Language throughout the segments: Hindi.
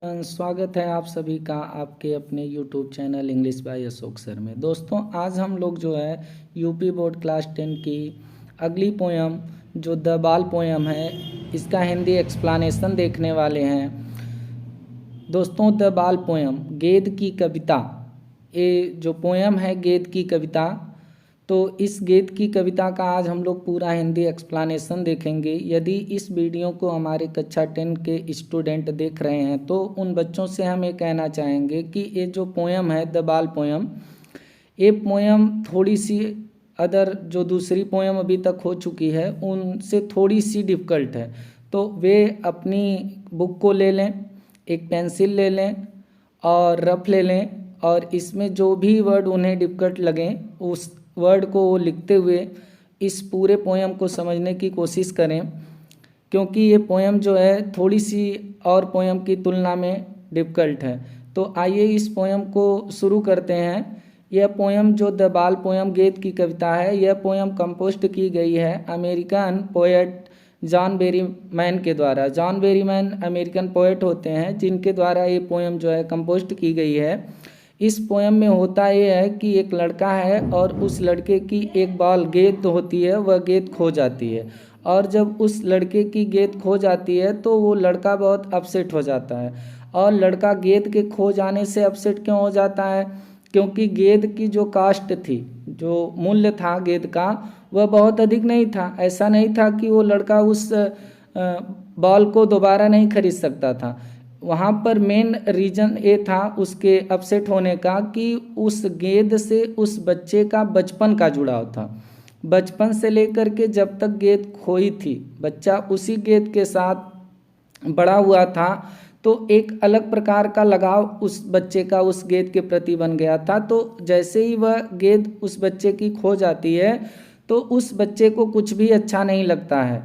स्वागत है आप सभी का आपके अपने YouTube channel English by Ashok sir में। दोस्तों आज हम लोग जो है यूपी बोर्ड क्लास 10 की अगली पोयम जो द बाल पोयम है इसका हिंदी एक्सप्लेनेशन देखने वाले हैं। दोस्तों द बाल पोयम गेंद की कविता, ये जो पोयम है गेंद की कविता, तो इस गेंद की कविता का आज हम लोग पूरा हिंदी एक्सप्लेनेशन देखेंगे। यदि इस वीडियो को हमारे कक्षा 10 के स्टूडेंट देख रहे हैं तो उन बच्चों से हम ये कहना चाहेंगे कि ये जो पोयम है द बाल पोयम, ये पोयम थोड़ी सी अदर जो दूसरी पोयम अभी तक हो चुकी है उनसे थोड़ी सी डिफ़िकल्ट है। तो वे अपनी बुक को ले लें, एक पेंसिल ले लें और रफ ले लें और इसमें जो भी वर्ड उन्हें डिफ़िकल्ट लगें उस वर्ड को लिखते हुए इस पूरे पोयम को समझने की कोशिश करें, क्योंकि ये पोयम जो है थोड़ी सी और पोयम की तुलना में डिफ़िकल्ट है। तो आइए इस पोयम को शुरू करते हैं। यह पोयम जो द बाल पोयम गेंद की कविता है, यह पोयम कंपोस्ट की गई है अमेरिकन पोएट जॉन बेरीमैन के द्वारा। जॉन बेरीमैन अमेरिकन पोएट होते हैं जिनके द्वारा ये पोयम जो है कंपोस्ट की गई है। इस पोयम में होता ये है कि एक लड़का है और उस लड़के की एक बॉल गेंद होती है, वह गेंद खो जाती है और जब उस लड़के की गेंद खो जाती है तो वो लड़का बहुत अपसेट हो जाता है। और लड़का गेंद के खो जाने से अपसेट क्यों हो जाता है? क्योंकि गेंद की जो कास्ट थी, जो मूल्य था गेंद का, वह बहुत अधिक नहीं था। ऐसा नहीं था कि वो लड़का उस बॉल को दोबारा नहीं खरीद सकता था। वहाँ पर मेन रीज़न ये था उसके अपसेट होने का कि उस गेंद से उस बच्चे का बचपन का जुड़ाव था। बचपन से लेकर के जब तक गेंद खोई थी, बच्चा उसी गेंद के साथ बड़ा हुआ था, तो एक अलग प्रकार का लगाव उस बच्चे का उस गेंद के प्रति बन गया था। तो जैसे ही वह गेंद उस बच्चे की खो जाती है तो उस बच्चे को कुछ भी अच्छा नहीं लगता है,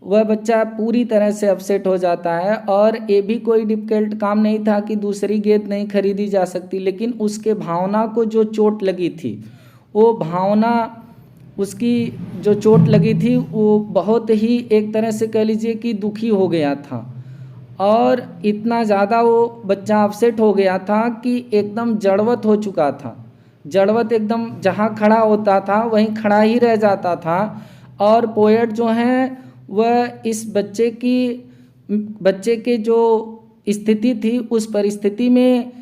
वह बच्चा पूरी तरह से अपसेट हो जाता है। और ये भी कोई डिफ़िकल्ट काम नहीं था कि दूसरी गेंद नहीं खरीदी जा सकती, लेकिन उसके भावना को जो चोट लगी थी, वो भावना उसकी जो चोट लगी थी वो बहुत ही एक तरह से कह लीजिए कि दुखी हो गया था और इतना ज़्यादा वो बच्चा अपसेट हो गया था कि एकदम जड़वत हो चुका था। जड़वत एकदम जहाँ खड़ा होता था वहीं खड़ा ही रह जाता था। और पोएट जो हैं वह इस बच्चे के जो स्थिति थी उस परिस्थिति में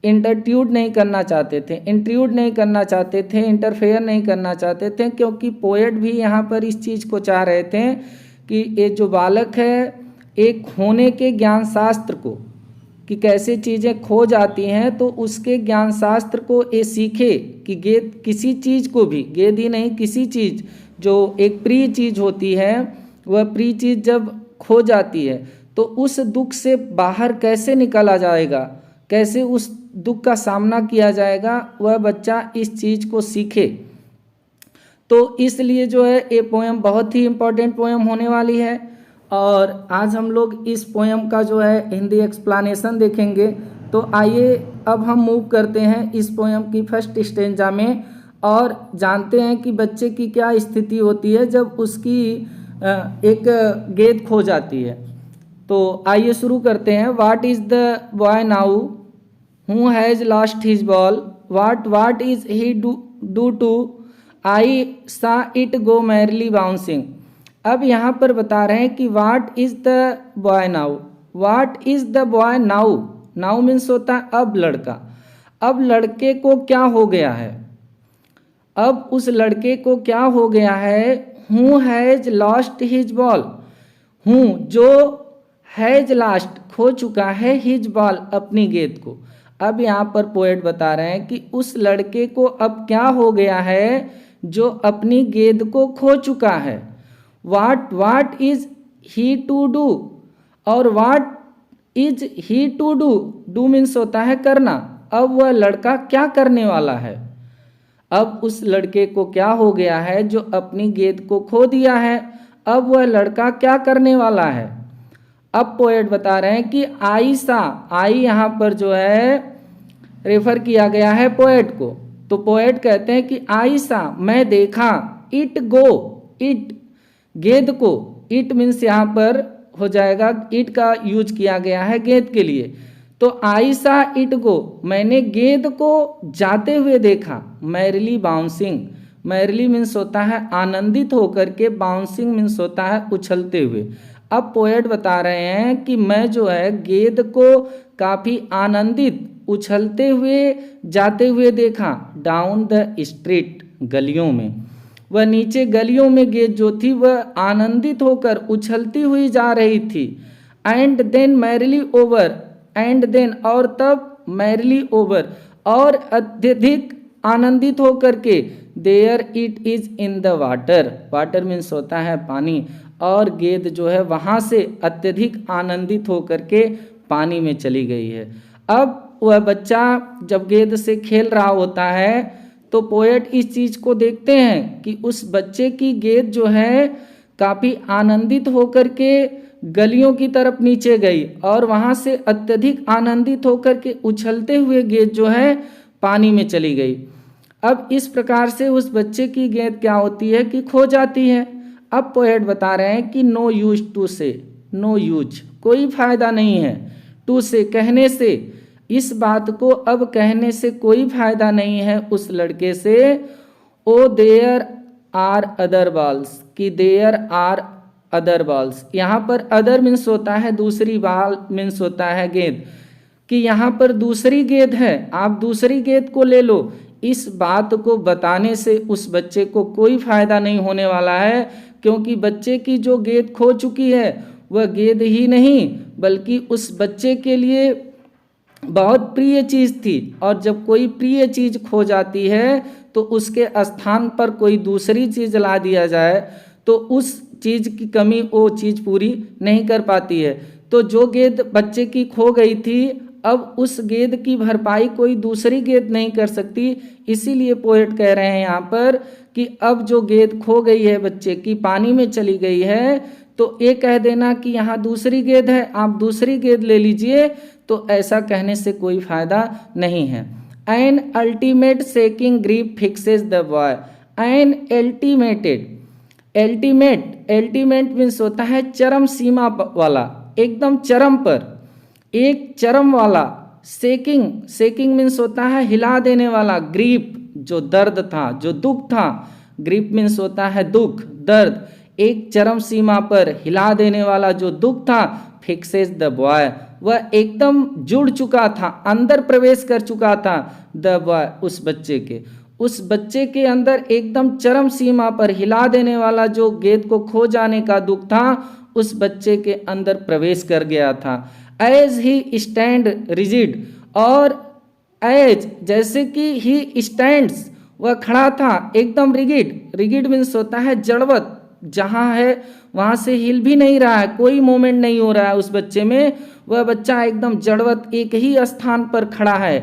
इंटरट्यूड नहीं करना चाहते थे, इंट्रूड नहीं करना चाहते थे, इंटरफेयर नहीं करना चाहते थे, क्योंकि पोएट भी यहाँ पर इस चीज़ को चाह रहे थे कि ये जो बालक है एक खोने के ज्ञान शास्त्र को, कि कैसे चीज़ें खो जाती हैं, तो उसके ज्ञान शास्त्र को ये सीखे कि गेंद किसी चीज़ को भी, गेंद ही नहीं किसी चीज़ जो एक प्रिय चीज़ होती है, वह प्रिय चीज़ जब खो जाती है तो उस दुख से बाहर कैसे निकला जाएगा, कैसे उस दुख का सामना किया जाएगा, वह बच्चा इस चीज़ को सीखे। तो इसलिए जो है ये पोयम बहुत ही इम्पोर्टेंट पोयम होने वाली है और आज हम लोग इस पोयम का जो है हिंदी एक्सप्लेनेशन देखेंगे। तो आइए अब हम मूव करते हैं इस पोयम की फर्स्ट स्टेंजा में और जानते हैं कि बच्चे की क्या स्थिति होती है जब उसकी एक गेंद खो जाती है। तो आइए शुरू करते हैं। What is the boy now who has lost his ball, what is he do to I saw it go merely bouncing. अब यहाँ पर बता रहे हैं कि वाट is the boy now, watt is the boy now, now means होता है अब लड़का, अब लड़के को क्या हो गया है, अब उस लड़के को क्या हो गया है। Who has lost his ball, हूँ जो हैज़ लॉस्ट खो चुका है, हिज बॉल अपनी गेंद को। अब यहाँ पर पोएट बता रहे हैं कि उस लड़के को अब क्या हो गया है जो अपनी गेंद को खो चुका है। What is he to do, और what is he to do means होता है करना। अब वह लड़का क्या करने वाला है, अब उस लड़के को क्या हो गया है जो अपनी गेंद को खो दिया है, अब वह लड़का क्या करने वाला है। अब पोएट बता रहे हैं कि आईसा, आई यहाँ पर जो है रेफर किया गया है पोएट को। तो पोएट कहते हैं कि आईसा मैं देखा, इट गो, इट गेंद को, इट मीन्स यहाँ पर हो जाएगा, इट का यूज किया गया है गेंद के लिए। तो आई सा इट गो, मैंने गेंद को जाते हुए देखा। मैरिली बाउंसिंग, मैरिली मीन्स होता है आनंदित होकर के, बाउंसिंग मीन्स होता है उछलते हुए। अब पोएट बता रहे हैं कि मैं जो है गेंद को काफ़ी आनंदित उछलते हुए जाते हुए देखा। डाउन द स्ट्रीट, गलियों में, वह नीचे गलियों में गेंद जो थी वह आनंदित होकर उछलती हुई जा रही थी। And then merrily over, and then और तब, मैरिली ओवर और अत्यधिक आनंदित होकर के, there it is in the water, water means होता है पानी, और गेंद जो है वहाँ से अत्यधिक आनंदित होकर के पानी में चली गई है। अब वह बच्चा जब गेंद से खेल रहा होता है तो पोएट इस चीज़ को देखते हैं कि उस बच्चे की गेंद जो है काफ़ी आनंदित होकर के गलियों की तरफ नीचे गई और वहाँ से अत्यधिक आनंदित होकर के उछलते हुए गेंद जो है पानी में चली गई। अब इस प्रकार से उस बच्चे की गेंद क्या होती है कि खो जाती है। अब पोएट बता रहे हैं कि नो यूज टू से, नो यूज कोई फायदा नहीं है, टू से कहने से, इस बात को अब कहने से कोई फायदा नहीं है उस लड़के से। Oh there are other balls, कि देयर आर अदर बॉल्स, यहाँ पर अदर मीन्स होता है दूसरी, बॉल मीन्स होता है गेंद, कि यहाँ पर दूसरी गेंद है, आप दूसरी गेंद को ले लो। इस बात को बताने से उस बच्चे को कोई फायदा नहीं होने वाला है, क्योंकि बच्चे की जो गेंद खो चुकी है वह गेंद ही नहीं बल्कि उस बच्चे के लिए बहुत प्रिय चीज़ थी। और जब कोई प्रिय चीज़ खो जाती है तो उसके स्थान पर कोई दूसरी चीज़ ला दिया जाए तो उस चीज़ की कमी वो चीज़ पूरी नहीं कर पाती है। तो जो गेंद बच्चे की खो गई थी अब उस गेंद की भरपाई कोई दूसरी गेंद नहीं कर सकती। इसीलिए पोएट कह रहे हैं यहाँ पर कि अब जो गेंद खो गई है बच्चे की, पानी में चली गई है, तो ये कह देना कि यहाँ दूसरी गेंद है, आप दूसरी गेंद ले लीजिए, तो ऐसा कहने से कोई फायदा नहीं है। An ultimate seeking grip fixes the boy, an ultimated, ultimate, ultimate means होता है चरम सीमा वाला, एकदम चरम पर, एक चरम वाला। सेकिंग, सेकिंग मीन्स होता है हिला देने वाला। ग्रीप जो दर्द था, जो दुख था, ग्रीप मीन्स होता है दुख, दर्द, एक चरम सीमा पर हिला देने वाला जो दुख था। फिक्सेस द बॉय, वह एकदम जुड़ चुका था, अंदर प्रवेश कर चुका था। द बॉय, उस बच्चे के, उस बच्चे के अंदर एकदम चरम सीमा पर हिला देने वाला जो गेंद को खो जाने का दुख था उस बच्चे के अंदर प्रवेश कर गया था। एज ही स्टैंड रिजिड, और एज जैसे कि ही स्टैंड्स, वह खड़ा था एकदम रिगिड, रिगिड मीन्स होता है जड़वत, जहाँ है वहाँ से हिल भी नहीं रहा है, कोई मूवमेंट नहीं हो रहा है उस बच्चे में, वह बच्चा एकदम जड़वत एक ही स्थान पर खड़ा है।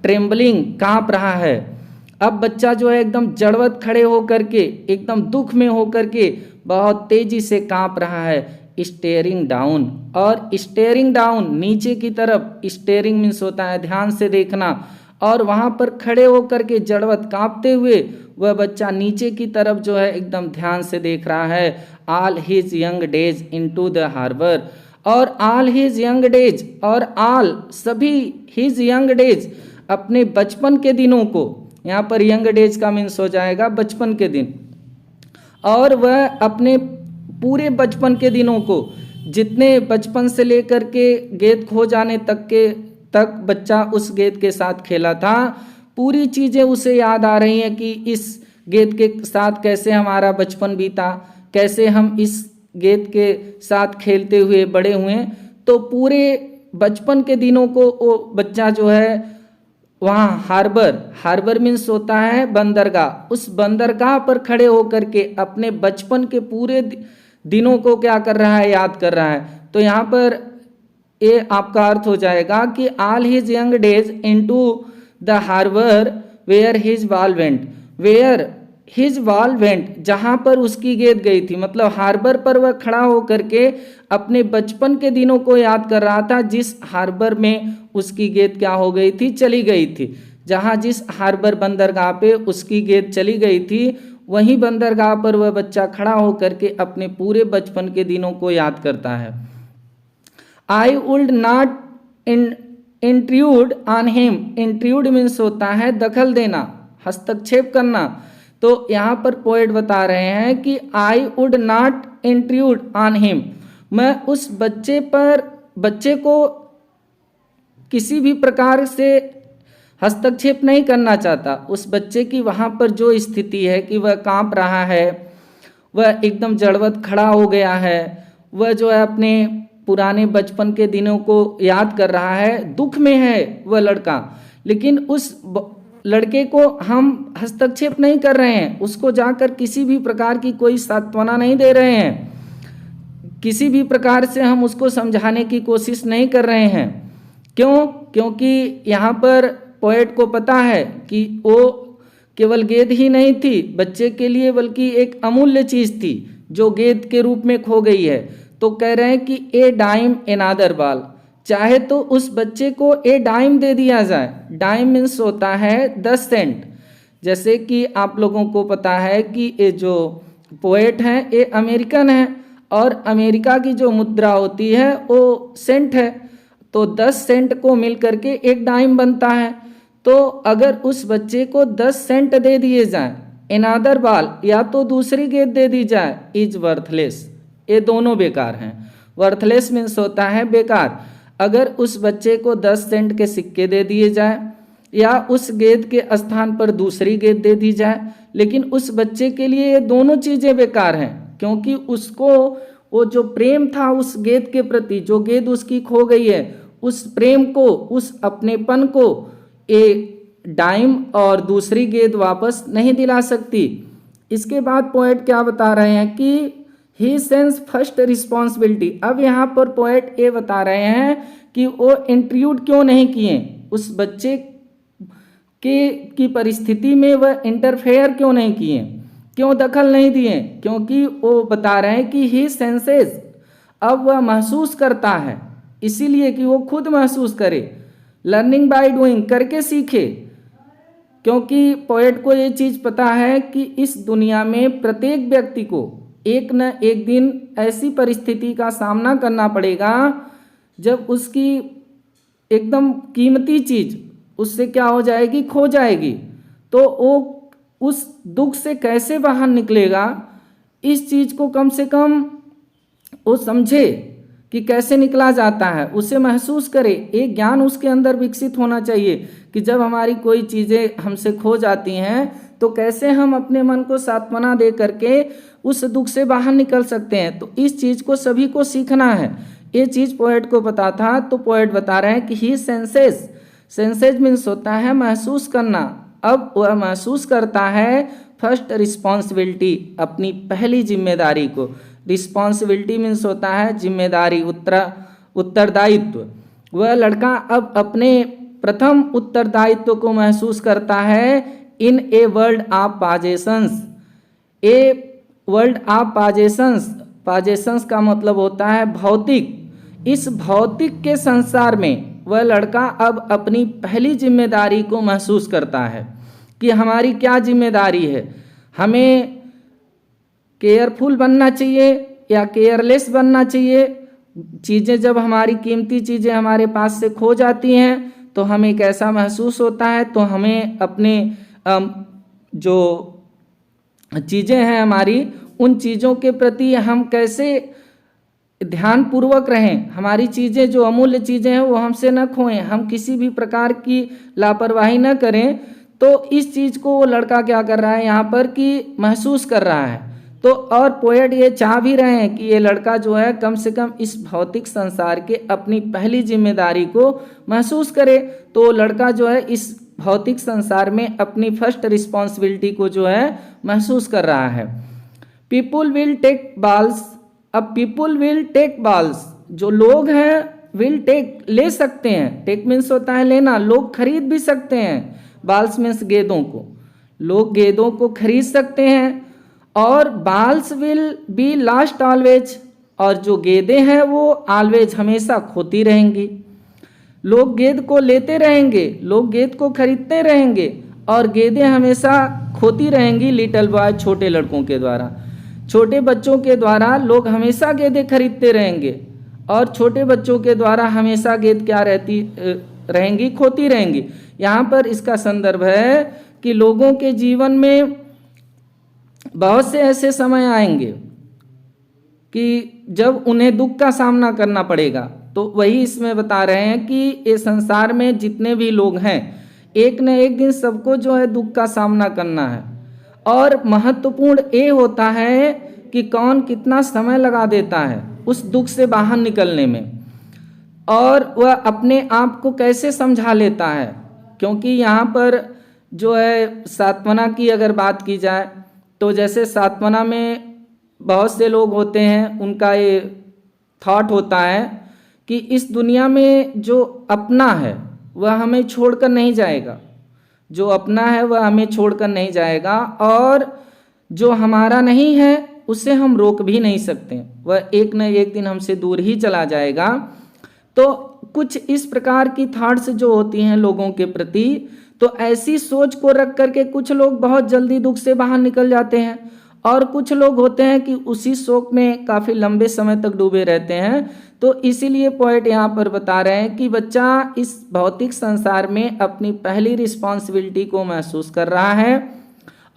ट्रेम्बलिंग, काँप रहा है। अब बच्चा जो है एकदम जड़वत खड़े होकर के, एकदम दुख में होकर के बहुत तेजी से काँप रहा है। स्टेयरिंग डाउन, और स्टेयरिंग डाउन नीचे की तरफ, स्टेयरिंग मीन्स होता है ध्यान से देखना, और वहाँ पर खड़े होकर के जड़वत काँपते हुए वह बच्चा नीचे की तरफ जो है एकदम ध्यान से देख रहा है। All his young days into the harbour, और ऑल हिज यंग डेज, और ऑल सभी, हिज यंग डेज अपने बचपन के दिनों को, यहाँ पर यंग डेज का मीन्स हो जाएगा बचपन के दिन, और वह अपने पूरे बचपन के दिनों को, जितने बचपन से लेकर के गेंद खो जाने तक बच्चा उस गेंद के साथ खेला था, पूरी चीज़ें उसे याद आ रही हैं कि इस गेंद के साथ कैसे हमारा बचपन बीता, कैसे हम इस गेंद के साथ खेलते हुए बड़े हुए। तो पूरे बचपन के दिनों को वो बच्चा जो है वहाँ हार्बर, हार्बर मीन्स होता है बंदरगाह, उस बंदरगाह पर खड़े होकर के अपने बचपन के पूरे दिनों को क्या कर रहा है, याद कर रहा है। तो यहाँ पर ये आपका अर्थ हो जाएगा कि all his young days into the harbour where his ball went, where his ball went, जहाँ पर उसकी गेंद गई थी, मतलब हार्बर पर वह खड़ा होकर के अपने बचपन के दिनों को याद कर रहा था, जिस हार्बर में उसकी गेंद क्या हो गई थी, चली गई थी। जहाँ जिस हार्बर बंदरगाह पे उसकी गेंद चली गई थी वहीं बंदरगाह पर वह बच्चा खड़ा होकर के अपने पूरे बचपन के दिनों को याद करता है। I would not intrude on him. Intrude means होता है दखल देना, हस्तक्षेप करना। तो यहाँ पर पोएट बता रहे हैं कि I would not intrude on him, मैं उस बच्चे को किसी भी प्रकार से हस्तक्षेप नहीं करना चाहता। उस बच्चे की वहाँ पर जो स्थिति है कि वह कांप रहा है, वह एकदम जड़वत खड़ा हो गया है, वह जो है अपने पुराने बचपन के दिनों को याद कर रहा है, दुख में है वह लड़का, लेकिन उस लड़के को हम हस्तक्षेप नहीं कर रहे हैं, उसको जाकर किसी भी प्रकार की कोई सांत्वना नहीं दे रहे हैं, किसी भी प्रकार से हम उसको समझाने की कोशिश नहीं कर रहे हैं। क्यों? क्योंकि यहाँ पर पोएट को पता है कि वो केवल गेंद ही नहीं थी बच्चे के लिए, बल्कि एक अमूल्य चीज़ थी जो गेंद के रूप में खो गई है। तो कह रहे हैं कि ए डाइम एनादर बॉल, चाहे तो उस बच्चे को ए डाइम दे दिया जाए। डाइम मीन्स होता है 10 सेंट। जैसे कि आप लोगों को पता है कि ये जो पोएट हैं ये अमेरिकन है, और अमेरिका की जो मुद्रा होती है वो सेंट है, तो 10 सेंट को मिल करके एक डाइम बनता है। तो अगर उस बच्चे को 10 सेंट दे दिए जाए, एनादर बॉल या तो दूसरी गेंद दे दी जाए, इज वर्थलेस, ये दोनों बेकार हैं। वर्थलेस मीन्स होता है बेकार। अगर उस बच्चे को 10 सेंट के सिक्के दे दिए जाए या उस गेंद के स्थान पर दूसरी गेंद दे दी जाए, लेकिन उस बच्चे के लिए ये दोनों चीज़ें बेकार हैं, क्योंकि उसको वो जो प्रेम था उस गेंद के प्रति, जो गेंद उसकी खो गई है, उस प्रेम को, उस अपनेपन को एक डाइम और दूसरी गेंद वापस नहीं दिला सकती। इसके बाद पोएट क्या बता रहे हैं कि ही सेंस फर्स्ट रिस्पॉन्सिबिलिटी। अब यहाँ पर पोएट ये बता रहे हैं कि वो इंट्रूड क्यों नहीं किए, उस बच्चे की परिस्थिति में वह इंटरफेयर क्यों नहीं किए, क्यों दखल नहीं दिए, क्योंकि वो बता रहे हैं कि ही सेंसेस, अब वह महसूस करता है, इसीलिए कि वो खुद महसूस करे। लर्निंग बाय डूइंग, करके सीखे, क्योंकि पोएट को ये चीज़ पता है कि इस दुनिया में प्रत्येक व्यक्ति को एक न एक दिन ऐसी परिस्थिति का सामना करना पड़ेगा जब उसकी एकदम कीमती चीज़ उससे क्या हो जाएगी, खो जाएगी। तो वो उस दुख से कैसे बाहर निकलेगा, इस चीज़ को कम से कम वो समझे कि कैसे निकला जाता है, उसे महसूस करे। एक ज्ञान उसके अंदर विकसित होना चाहिए कि जब हमारी कोई चीज़ें हमसे खो जाती हैं तो कैसे हम अपने मन को सांत्वना दे करके उस दुख से बाहर निकल सकते हैं। तो इस चीज़ को सभी को सीखना है। ये चीज़ पोएट को पता था, तो पोएट बता रहे हैं कि ही सेंसेस, सेंसेस मीन्स होता है महसूस करना। अब वह महसूस करता है फर्स्ट रिस्पॉन्सिबिलिटी, अपनी पहली जिम्मेदारी को। रिस्पॉन्सिबिलिटी मीन्स होता है जिम्मेदारी, उत्तरदायित्व। वह लड़का अब अपने प्रथम उत्तरदायित्व को महसूस करता है in a world of possessions. A world of possessions, possessions का मतलब होता है भौतिक। इस भौतिक के संसार में वह लड़का अब अपनी पहली जिम्मेदारी को महसूस करता है कि हमारी क्या जिम्मेदारी है। हमें केयरफुल बनना चाहिए या केयरलेस बनना चाहिए। चीज़ें जब हमारी कीमती चीज़ें हमारे पास से खो जाती हैं तो हमें कैसा महसूस होता है, तो हमें अपने जो चीज़ें हैं हमारी, उन चीज़ों के प्रति हम कैसे ध्यानपूर्वक रहें, हमारी चीज़ें जो अमूल्य चीज़ें हैं वो हमसे न खोएं, हम किसी भी प्रकार की लापरवाही न करें। तो इस चीज़ को वो लड़का क्या कर रहा है यहाँ पर कि महसूस कर रहा है। तो और पोएट ये चाह भी रहे हैं कि ये लड़का जो है कम से कम इस भौतिक संसार के अपनी पहली जिम्मेदारी को महसूस करे। तो लड़का जो है इस भौतिक संसार में अपनी फर्स्ट रिस्पॉन्सिबिलिटी को जो है महसूस कर रहा है। पीपुल विल टेक बॉल्स, अब पीपुल विल टेक बॉल्स, जो लोग हैं विल टेक, ले सकते हैं। टेक मीन्स होता है लेना, लोग खरीद भी सकते हैं। बॉल्स मीन्स गेंदों को, लोग गेंदों को खरीद सकते हैं। और balls will be last always, और जो गेंदें हैं वो ऑलवेज हमेशा खोती रहेंगी। लोग गेंद को लेते रहेंगे, लोग गेंद को खरीदते रहेंगे और गेंदें हमेशा खोती रहेंगी। लिटिल बॉय, छोटे लड़कों के द्वारा, छोटे बच्चों के द्वारा लोग हमेशा गेंदें खरीदते रहेंगे और छोटे बच्चों के द्वारा हमेशा गेंद क्या रहती रहेंगी, खोती रहेंगी। यहाँ पर इसका संदर्भ है कि लोगों के जीवन में बहुत से ऐसे समय आएंगे कि जब उन्हें दुख का सामना करना पड़ेगा। तो वही इसमें बता रहे हैं कि ये संसार में जितने भी लोग हैं, एक न एक दिन सबको जो है दुख का सामना करना है। और महत्वपूर्ण ये होता है कि कौन कितना समय लगा देता है उस दुख से बाहर निकलने में, और वह अपने आप को कैसे समझा लेता है। क्योंकि यहाँ पर जो है सांत्वना की अगर बात की जाए तो जैसे सांत्वना में बहुत से लोग होते हैं, उनका ये थॉट होता है कि इस दुनिया में जो अपना है वह हमें छोड़कर नहीं जाएगा, जो अपना है वह हमें छोड़कर नहीं जाएगा, और जो हमारा नहीं है उसे हम रोक भी नहीं सकते, वह एक न एक दिन हमसे दूर ही चला जाएगा। तो कुछ इस प्रकार की थॉट्स जो होती हैं लोगों के प्रति, तो ऐसी सोच को रख करके कुछ लोग बहुत जल्दी दुख से बाहर निकल जाते हैं, और कुछ लोग होते हैं कि उसी शोक में काफ़ी लंबे समय तक डूबे रहते हैं। तो इसीलिए पोएट यहाँ पर बता रहे हैं कि बच्चा इस भौतिक संसार में अपनी पहली रिस्पॉन्सिबिलिटी को महसूस कर रहा है,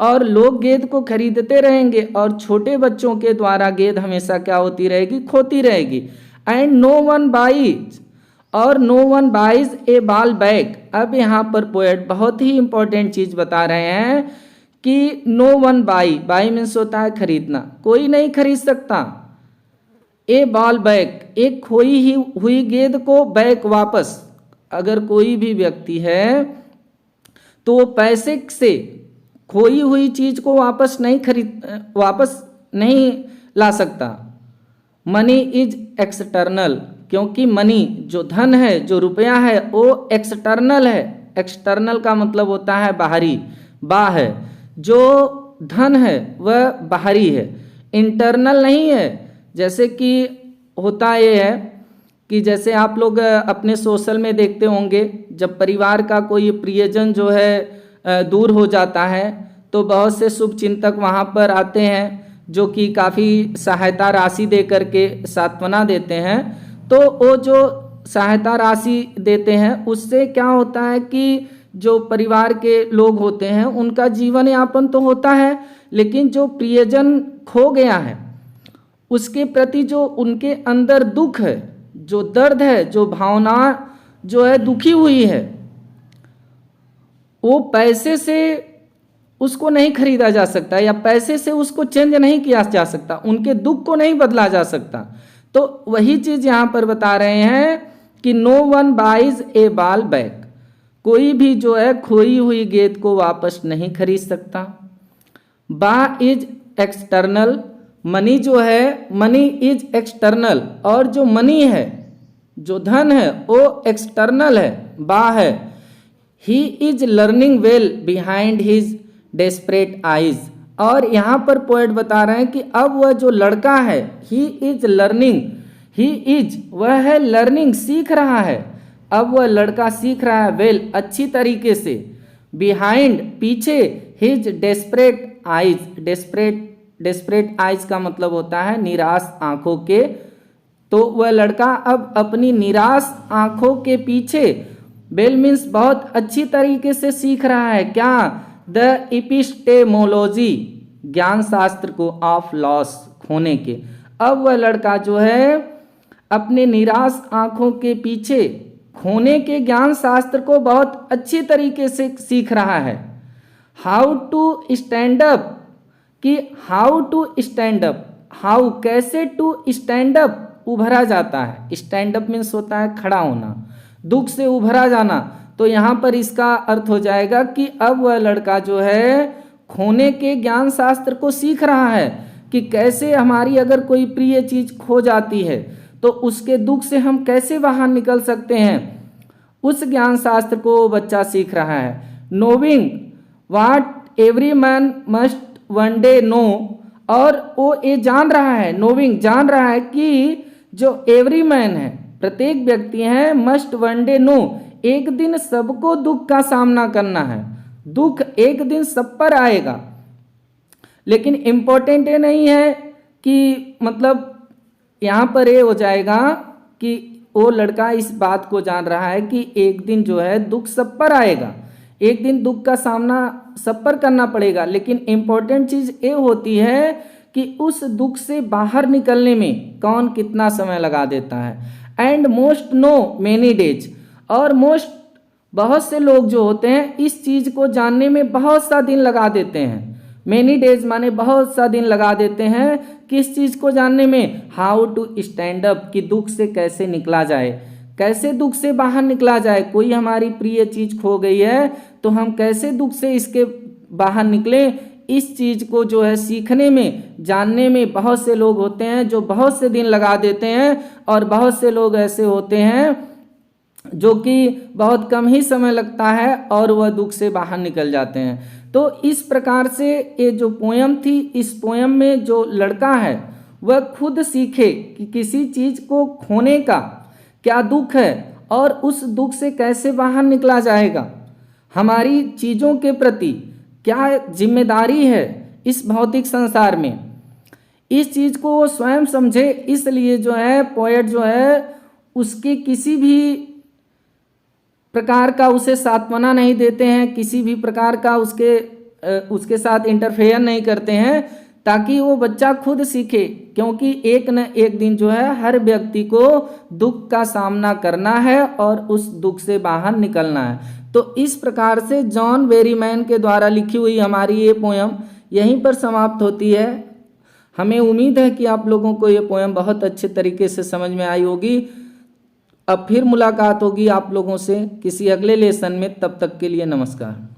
और लोग गेंद को खरीदते रहेंगे और छोटे बच्चों के द्वारा गेंद हमेशा क्या होती रहेगी, खोती रहेगी। एंड नो वन बाइज, और नो वन बाइज ए बॉल बैग। अब यहाँ पर पोएट बहुत ही इंपॉर्टेंट चीज़ बता रहे हैं कि नो वन बाई मीन्स होता है खरीदना, कोई नहीं खरीद सकता ए बॉल बैक, एक खोई ही हुई गेंद को बैक वापस। अगर कोई भी व्यक्ति है तो वो पैसे से खोई हुई चीज को वापस नहीं ला सकता। मनी इज एक्सटर्नल, क्योंकि मनी जो धन है, जो रुपया है, वो एक्सटर्नल है। एक्सटर्नल का मतलब होता है बाहरी, बाहर। जो धन है वह बाहरी है, इंटरनल नहीं है। जैसे कि होता ये है कि जैसे आप लोग अपने सोशल में देखते होंगे, जब परिवार का कोई प्रियजन जो है दूर हो जाता है तो बहुत से शुभ चिंतक वहाँ पर आते हैं जो कि काफ़ी सहायता राशि दे करके सांत्वना देते हैं। तो वो जो सहायता राशि देते हैं उससे क्या होता है कि जो परिवार के लोग होते हैं उनका जीवन यापन तो होता है, लेकिन जो प्रियजन खो गया है उसके प्रति जो उनके अंदर दुख है, जो दर्द है, जो भावना जो है दुखी हुई है, वो पैसे से उसको नहीं खरीदा जा सकता, या पैसे से उसको चेंज नहीं किया जा सकता, उनके दुख को नहीं बदला जा सकता। तो वही चीज़ यहाँ पर बता रहे हैं कि नो वन बाइज ए बॉल बैक, कोई भी जो है खोई हुई गेंद को वापस नहीं खरीद सकता। बा इज एक्सटर्नल, मनी जो है, मनी इज एक्सटर्नल, और जो मनी है, जो धन है, वो एक्सटर्नल है, बा है। He is learning well behind his desperate eyes, और यहाँ पर पोएट बता रहे हैं कि अब वह जो लड़का है, he is learning, he is वह है लर्निंग, सीख रहा है। अब वह लड़का सीख रहा है वेल अच्छी तरीके से, बिहाइंड पीछे, his desperate eyes, desperate eyes का मतलब होता है निराश आंखों के। तो वह लड़का अब अपनी निराश आंखों के पीछे, वेल मीन्स बहुत अच्छी तरीके से सीख रहा है क्या, द एपिस्टेमोलॉजी, ज्ञान शास्त्र को, ऑफ लॉस, खोने के। अब वह लड़का जो है अपने निराश आंखों के पीछे खोने के ज्ञान शास्त्र को बहुत अच्छी तरीके से सीख रहा है। हाउ टू स्टैंड अप, कि how to stand up, how कैसे, टू स्टैंड अप उभरा जाता है, स्टैंड अप मीन्स होता है खड़ा होना, दुख से उभरा जाना। तो यहाँ पर इसका अर्थ हो जाएगा कि अब वह लड़का जो है खोने के ज्ञान शास्त्र को सीख रहा है कि कैसे हमारी अगर कोई प्रिय चीज खो जाती है तो उसके दुख से हम कैसे बाहर निकल सकते हैं, उस ज्ञान शास्त्र को बच्चा सीख रहा है। Knowing what every man must one day know, और वो ये जान रहा है, नोविंग जान रहा है कि जो एवरी मैन है, प्रत्येक व्यक्ति है, मस्ट वन डे नो, एक दिन सबको दुख का सामना करना है, दुख एक दिन सब पर आएगा। लेकिन इम्पोर्टेंट ये नहीं है कि मतलब यहाँ पर ये हो जाएगा कि वो लड़का इस बात को जान रहा है कि एक दिन जो है दुख सब पर आएगा, एक दिन दुख का सामना सब पर करना पड़ेगा। लेकिन इम्पोर्टेंट चीज़ ये होती है कि उस दुख से बाहर निकलने में कौन कितना समय लगा देता है। And most know many days, और मोस्ट बहुत से लोग जो होते हैं इस चीज़ को जानने में बहुत सा दिन लगा देते हैं। मेनी डेज माने बहुत सा दिन लगा देते हैं किस चीज़ को जानने में, हाउ टू स्टैंड अप, कि दुख से कैसे निकला जाए, कैसे दुख से बाहर निकला जाए। कोई हमारी प्रिय चीज़ खो गई है तो हम कैसे दुख से इसके बाहर निकलें, इस चीज़ को जो है सीखने में, जानने में बहुत से लोग होते हैं जो बहुत से दिन लगा देते हैं, और बहुत से लोग ऐसे होते हैं जो कि बहुत कम ही समय लगता है और वह दुख से बाहर निकल जाते हैं। तो इस प्रकार से ये जो पोयम थी, इस पोयम में जो लड़का है वह खुद सीखे कि किसी चीज़ को खोने का क्या दुख है और उस दुख से कैसे बाहर निकला जाएगा, हमारी चीज़ों के प्रति क्या जिम्मेदारी है इस भौतिक संसार में, इस चीज़ को वो स्वयं समझे। इसलिए जो है पोएट जो है उसके किसी भी प्रकार का उसे सांत्वना नहीं देते हैं, किसी भी प्रकार का उसके साथ इंटरफेयर नहीं करते हैं, ताकि वो बच्चा खुद सीखे। क्योंकि एक न एक दिन जो है हर व्यक्ति को दुख का सामना करना है और उस दुख से बाहर निकलना है। तो इस प्रकार से जॉन बेरीमैन के द्वारा लिखी हुई हमारी ये पोयम यहीं पर समाप्त होती है। हमें उम्मीद है कि आप लोगों को ये पोयम बहुत अच्छे तरीके से समझ में आई होगी। अब फिर मुलाकात होगी आप लोगों से किसी अगले लेसन में, तब तक के लिए नमस्कार।